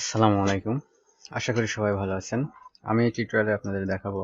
আসসালামু আলাইকুম। আশা করি সবাই ভালো আছেন। আমি এই টিউটোরিয়ালে আপনাদের দেখাবো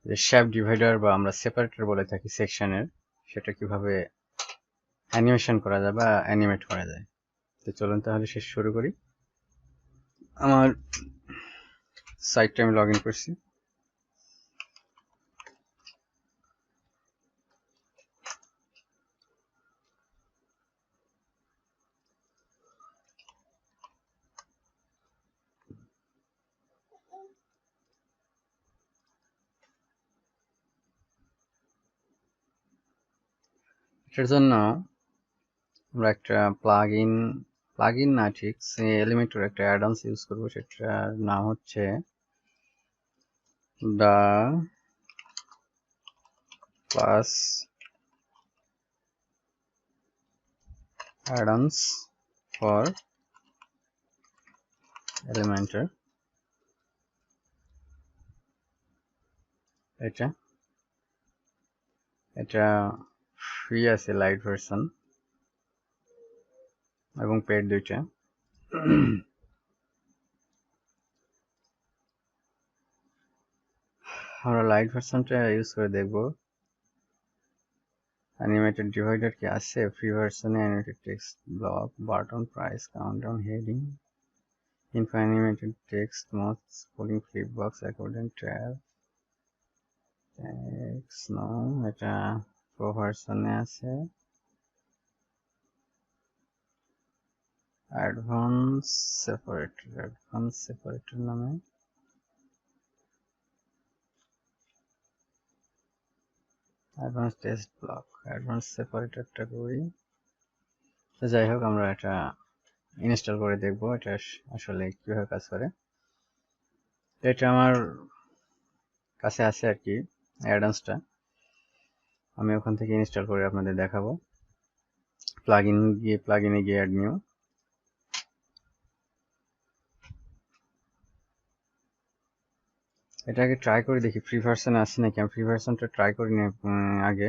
যে শেপ ডিভাইডার বা আমরা সেপারেটর বলে থাকি সেকশনের, সেটা কিভাবে অ্যানিমেশন করা যায় বা অ্যানিমেট করা যায়। তো চলুন তাহলে শুরু করি। আমার সাইটটা আমি লগ ইন করছি। এটার জন্য আমরা একটা প্লাগইন না, ঠিক এলিমেন্টর একটা অ্যাডন্স ইউজ করব। সেটার নাম হচ্ছে the class addons for elementor। এটা এটা ফ্রি আছে, লাইট ভার্সন এবং পেড দুইটা। আমরা লাইট ভার্সনটা ইউজ করে দেখব অ্যানিমেটেড ডিভাইডার কি আছে ফ্রি ভার্সনে। Animated text block, button, price, countdown, heading, info animated text, mode, scrolling, flipbox, accordion, tab, text. No, এটা প্রো ভার্সনে আছে। অ্যাডভান্স সেপারেটর নামে অ্যাডভান্স টেক্সট ব্লক, অ্যাডভান্স সেপারেটরটা করি। তো যাই হোক, আমরা এটা ইনস্টল করে দেখব এটা আসলে কিভাবে কাজ করে। এটা আমার কাছে আছে আর কি অ্যাডন্সটা, আমি ওখান থেকে ইনস্টল করে আপনাদের দেখাবো। প্লাগইনে গিয়ে অ্যাড নিউ। এটাকে ট্রাই করে দেখি ফ্রি ভার্সনে আছে নাকি। আমি ফ্রি ভার্সনটা ট্রাই করি নি আগে।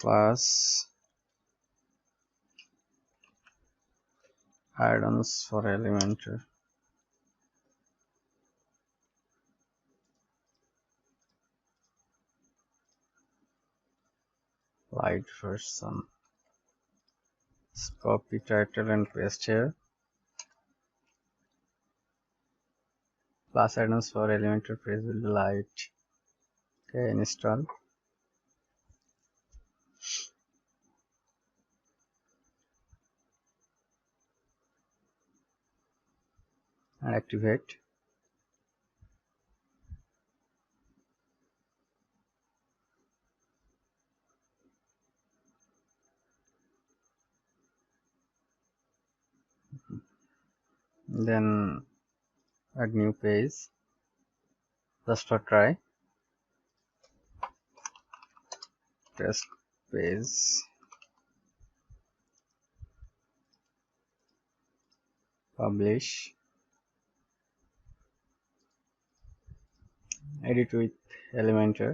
Plus addons for elementor, light version, copy title and paste here, plus addons for elementor page will be light. Okay, install. And activate. Then add new page just for try. Test page, publish, edit with elementor.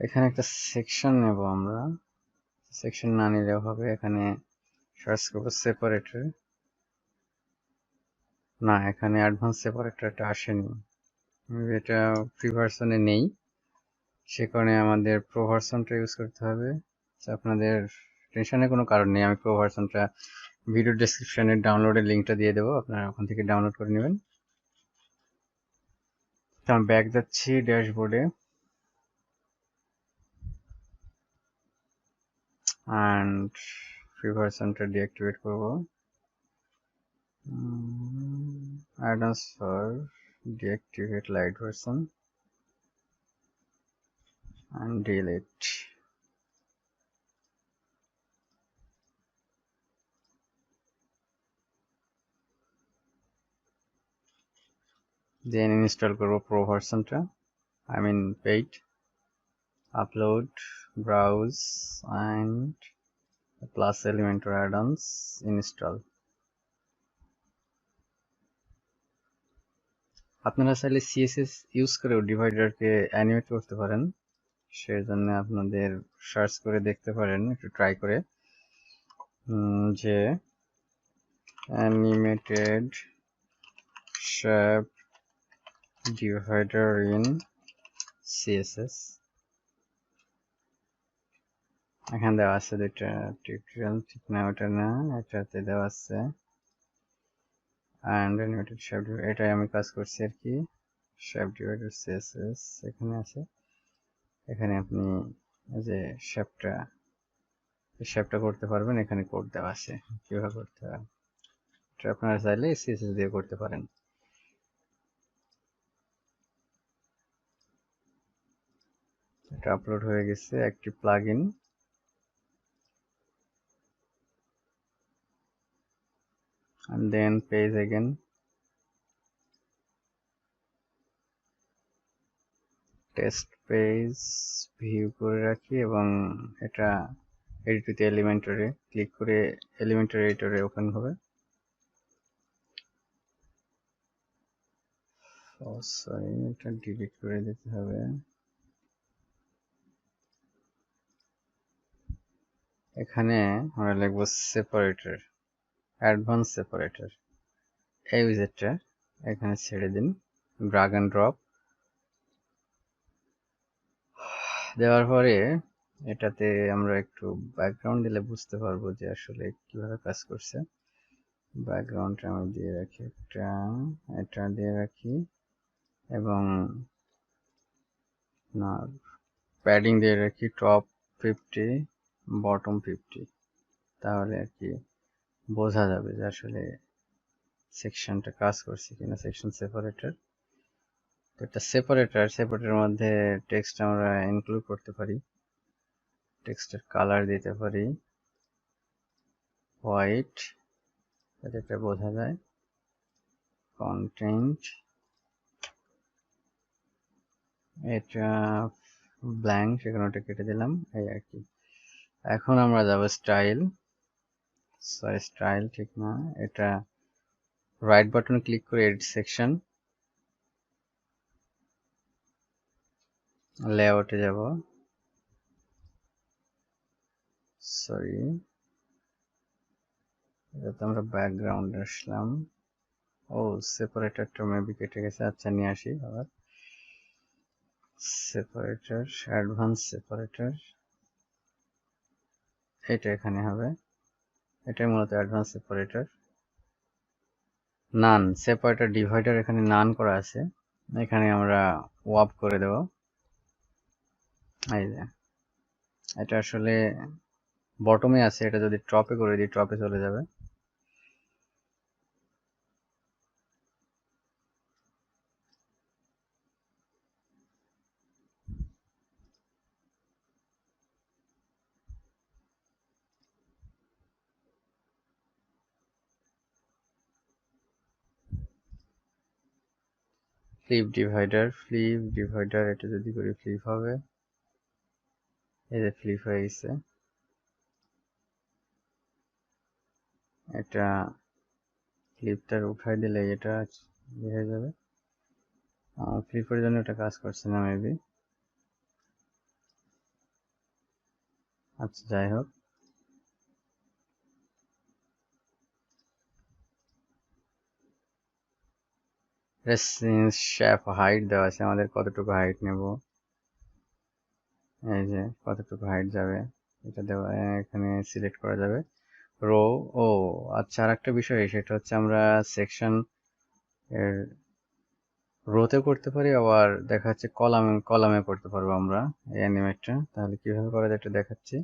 এখানে একটা section নেব আমরা, section না নিলেও হবে। এখানে search করব separator, না এখানে অ্যাডভান্স সেপারেটরটা আসেনি, এটা ফ্রি ভার্সনে নেই, সে কারণে আমাদের প্রো ভার্সনটা ইউজ করতে হবে। আপনাদের টেনশনের কোনো কারণ নেই, আমি প্রো ভার্সনটা ভিডিও ডেসক্রিপশনে ডাউনলোডের লিঙ্কটা দিয়ে দেবো, আপনারা ওখান থেকে ডাউনলোড করে নেবেন। তো আমি ব্যাক যাচ্ছি ড্যাশবোর্ডে, অ্যান্ড ফ্রি ভার্সনটা ডিঅ্যাক্টিভেট করব। addons for deactivate light version and delete. Then install করব প্রো ভার্সনটা, I mean paid, upload, browse and plus elementor add-ons, install. আপনারা চাইলে সিএসএস ইউজ করেও ডিভাইডারকে অ্যানিমেট করতে পারেন। সেজন্য আপনাদের সার্চ করে দেখতে পারেন, একটু ট্রাই করে, যে animated shape divider in CSS। এখানে দেওয়া আছে দুইটা টিউটোরিয়াল, ঠিক না ওটা না, এটাতে দেওয়া আছে and animated shape divider, এটাই আমি কাজ করছি আর কি। shape divider CSS এখানে আছে, এখানে আপনি যে শেপটা করতে পারবেন, এখানে কোড দেওয়া আছে কিভাবে করতে হয়। এটা আপনারা চাইলে CSS দিয়ে করতে পারেন। এটা আপলোড হয়ে গেছে, একটি plugin. and then page again, test page view করে রাখি এবং এটা এডিট উইথ এলিমেন্টরে ক্লিক করে এলিমেন্টর এডিটরে ওপেন হবে। সরি, এটা ডিলিট করে দিতে হবে। এখানে আমরা লিখব সেপারেটর, অ্যাডভান্স সেপারেটর। এই উইজেটটা এখানে ছেড়ে দিন, ড্রাগ এন্ড ড্রপ দেওয়ার পরে এটাতে আমরা একটু ব্যাকগ্রাউন্ড দিলে বুঝতে পারবো যে আসলে কিভাবে কাজ করছে। ব্যাকগ্রাউন্ডটা আমি দিয়ে রাখি, এটা দিয়ে রাখি এবং না প্যাডিং দিয়ে রাখি টপ 50 বটম 50, তাহলে আর কি বোঝা যাবে যে আসলে সেকশনটা কাজ করছে কিনা। সেকশন সেপারেটর, তো এটা সেপারেটরের মধ্যে টেক্সট আমরা ইনক্লুড করতে পারি, টেক্সটের কালার দিতে পারি হোয়াইট, যাতে এটা বোঝা যায়। কন্টেন্ট এটা ব্ল্যাঙ্ক, সেখানে ওটা কেটে দিলাম, এই আর কি। এখন আমরা যাব স্টাইল, সরি স্টাইল ঠিক না, এটা রাইট বাটন ক্লিক করে এডিট সেকশন, লেআউটে যাব, সরি এটাতে আমরা ব্যাকগ্রাউন্ড আসলাম। ও সেপারেটরটা মেবি কেটে গেছে, আচ্ছা নিয়ে আসি আবার। সেপারেটর, অ্যাডভান্স সেপারেটর, এটা এখানে হবে, এটাই মূলত অ্যাডভান্স সেপারেটর। নান সেপারেটর ডিভাইডার এখানে নান করা আছে, এখানে আমরা ওয়াপ করে দেব। এই যে এটা আসলে বটমে আছে, এটা যদি টপে করে দিই টপে চলে যাবে। ফ্লিপ ডিভাইডার এটা যদি করি ফ্লিপ হবে, এই যে ফ্লিপ হয়ে গেছে। এটা ফ্লিপটা উঠাই দিলে এটা হয়ে যাবে। ফ্লিপের জন্য এটা কাজ করছে না মেবি, আচ্ছা যাই হোক। শেপ হাইট দেওয়া আছে, আমাদের কতটুকু হাইট নেব, এই যে কতটুকু হাইট যাবে এটা দেওয়া, এখানে সিলেক্ট করা যাবে। রো, ও আচ্ছা, আর একটা বিষয় সেটা হচ্ছে আমরা সেকশন এর রোতে করতে পারি, আবার দেখা যাচ্ছে কলামে করতে পারবো আমরা এই অ্যানিমেটটা। তাহলে কিভাবে করা যায় এটা দেখাচ্ছি।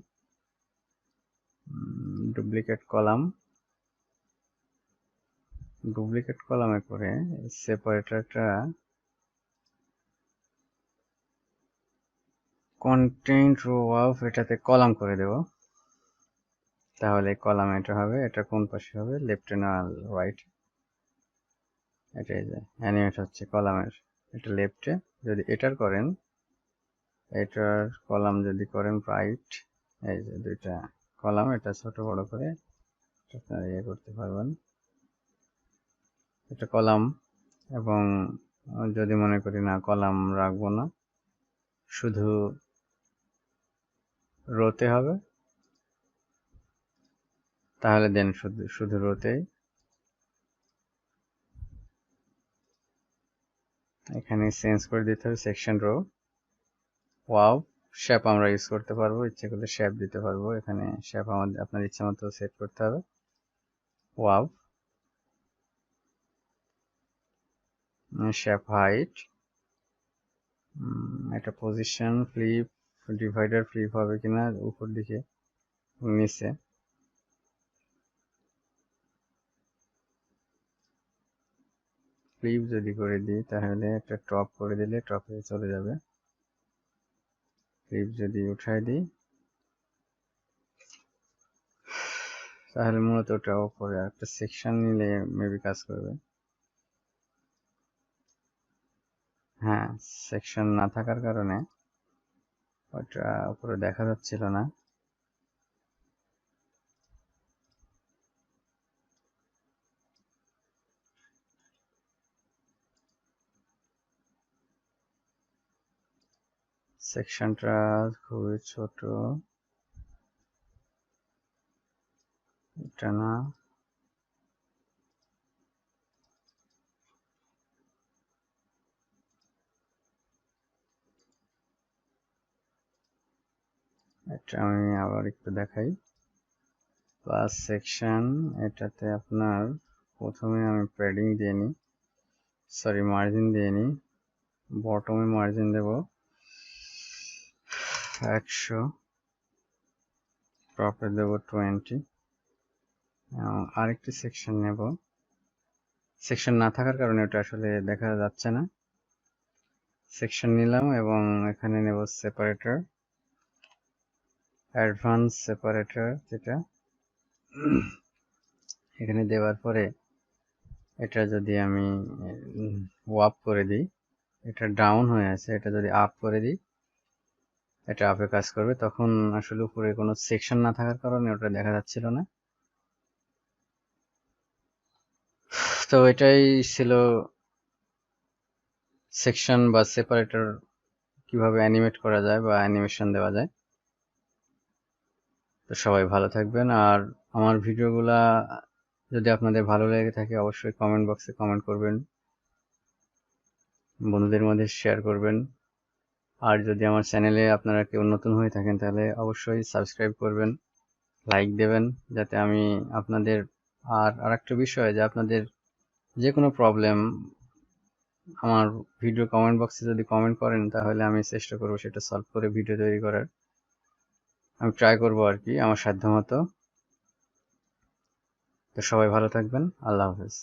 ডুপ্লিকেট কলামে করে সেপারেটরটা কন্টেন্ট রো অফ এটাতে কলাম করে দেব, তাহলে কলামে এটা হবে। এটা কোন পাশে হবে, লেফটে না রাইট, এটাই যে অ্যানিমেট হচ্ছে কলামের, এটা লেফটে। যদি এটার করেন, এটার কলাম যদি করেন রাইট, এই যে দুইটা কলাম, এটা ছোট বড় করে আপনারা ইয়ে করতে পারবেন। এটা কলাম, এবং যদি মনে করি না কলাম রাখবো না, শুধু রোতে হবে, তাহলে দেন শুধু রোতেই। এখানে চেঞ্জ করে দিতে হবে সেকশন রো। ওয়াও, শেপ আমরা ইউজ করতে পারবো, ইচ্ছে করলে শেপ দিতে পারবো। এখানে শেপ আমাদের আপনার ইচ্ছা মতো সেট করতে হবে। ওয়াও, শেপ হাইট, এটা পজিশন, ফ্লিপ, ডিভাইডার ফ্লিপ হবে কিনা উপর দিকে নিচে। ফ্লিপ যদি করে দিই তাহলে একটা টপ করে দিলে টপে চলে যাবে। ফ্লিপ যদি উঠাই দিই তাহলে মূলত ওটা উপরে একটা সেকশন নিলে মেবি কাজ করবে। হ্যাঁ, সেকশন না থাকার কারণে ওটা উপরে দেখা যাচ্ছিল না। সেকশনটা খুবই ছোট, এটা না। এটা আমি আবার একটু দেখাই। প্লাস সেকশন, এটাতে আপনার প্রথমে আমি প্যাডিং দিয়ে নিই, সরি মার্জিন দিয়ে নিই। বটমে মার্জিন দেব 100, টপে দেব 20। আরেকটি সেকশন নেব, সেকশন না থাকার কারণে ওটা আসলে দেখা যাচ্ছে না। সেকশন নিলাম এবং এখানে নেব সেপারেটর, অ্যাডভান্স সেপারেটর, যেটা এখানে দেওয়ার পরে এটা যদি আমি ওয়াপ করে দিই, এটা ডাউন হয়ে আছে, এটা যদি আপ করে দিই এটা আপে কাজ করবে। তখন আসলে উপরে কোনো সেকশন না থাকার কারণে ওটা দেখা যাচ্ছিল না। তো এটাই ছিল সেকশন বা সেপারেটর কিভাবে অ্যানিমেট করা যায় বা অ্যানিমেশন দেওয়া যায়। তো সবাই ভালো থাকবেন, আর আমার ভিডিওগুলা যদি আপনাদের ভালো লেগে থাকে অবশ্যই কমেন্ট বক্সে কমেন্ট করবেন, বন্ধুদের মধ্যে শেয়ার করবেন। আর যদি আমার চ্যানেলে আপনারা কেউ নতুন হয়ে থাকেন তাহলে অবশ্যই সাবস্ক্রাইব করবেন, লাইক দেবেন, যাতে আমি আপনাদের আরেকটা বিষয় যে আপনাদের যে কোনো প্রবলেম আমার ভিডিও কমেন্ট বক্সে যদি কমেন্ট করেন তাহলে আমি চেষ্টা করব সেটা সলভ করে ভিডিও তৈরি করার। আমি ট্রাই করব আর কি আমার সাধ্যমতো। তো সবাই ভালো থাকবেন, আল্লাহ হাফেজ।